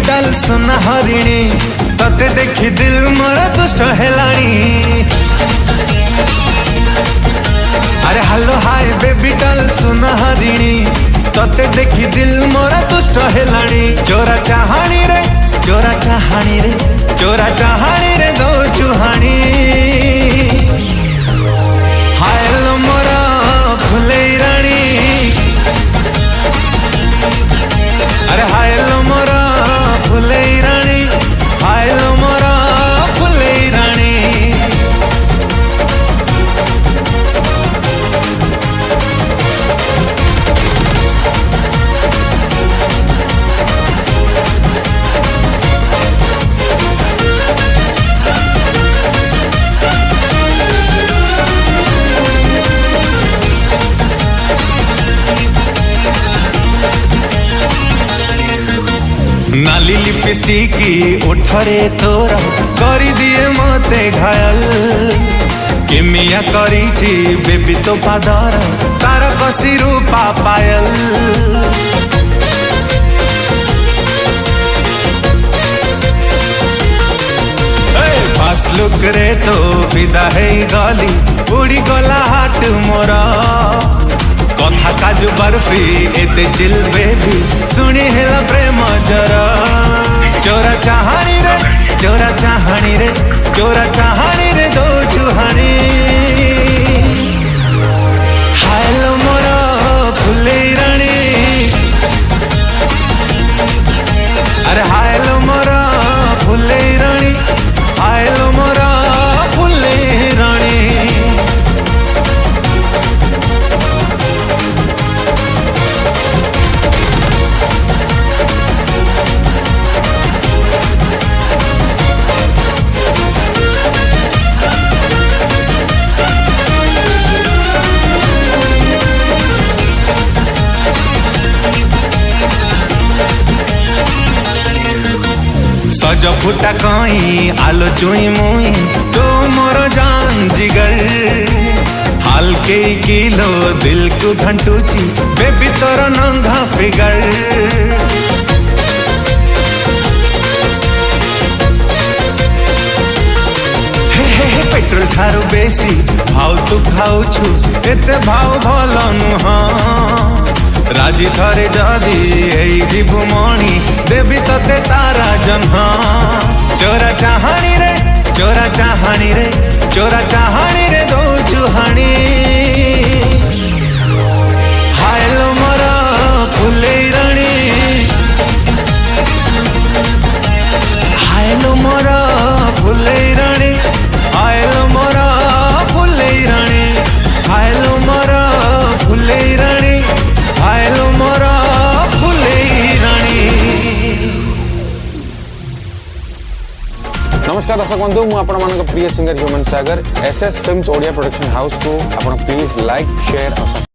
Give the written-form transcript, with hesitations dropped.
चाल सुना हरिणी तते देखी दिल मोर दुष्ट हेलाणी। अरे हेलो हाय बेबी डाल सुना हरिणी तते देखी दिल मोर दुष्ट हेलाणी। चोरा चाहाणी रे चोरा चाहाणी रे चोरा चाहाणी रे दो चुहाणी। हाय लो मोरा फुले रानी अरे हाय लो मोरा फुले रानी हाय लो मोरा फुले रानी। लिपस्टिक उठरे तोर करी दिए मते घायल केमिया करीची बेबी तो पादर तार कसी रूपा पायल फास्ट लुक रे तो फिदा है गली उड़ी गला हाट मोरा कथा काजू बर्फी एते चिल बेबी सुनी हेला प्रेम जरा चोरा चाहानी रे चोरा चाहानी रे चोरा चाहानी रे दो चुहानी हायलो मोरा फुले रानी अरे हायलो मोरा फुले रानी हायलो मोरा फुले रानी सज फुटा कई आलो चुई मुई तू मोर जान जिगर हाल के किलो दिल को घंटुची बेबी तोर नंगा फिगर पेट्रोल ठारू बेसी भाव तू खाऊछु एते भाव भल नुह राजी थरे जदी जीवु मणि देवी तते तारा जन्हा चोरा चाहानी रे चोरा चाहानी रे चोरा चाहानी रे दो चुहानी हायलो मोरा फुले रानी हायलो मोरा फुले रानी हायलो मोरा फुले रानी हायलो मोरा फुले रानी हायलो मोरा फुले रानी। नमस्कार दर्शक बंधु मु आपण मान प्रिय singer Human Sagar SS films Odia production house को आपण प्लीज लाइक शेयर और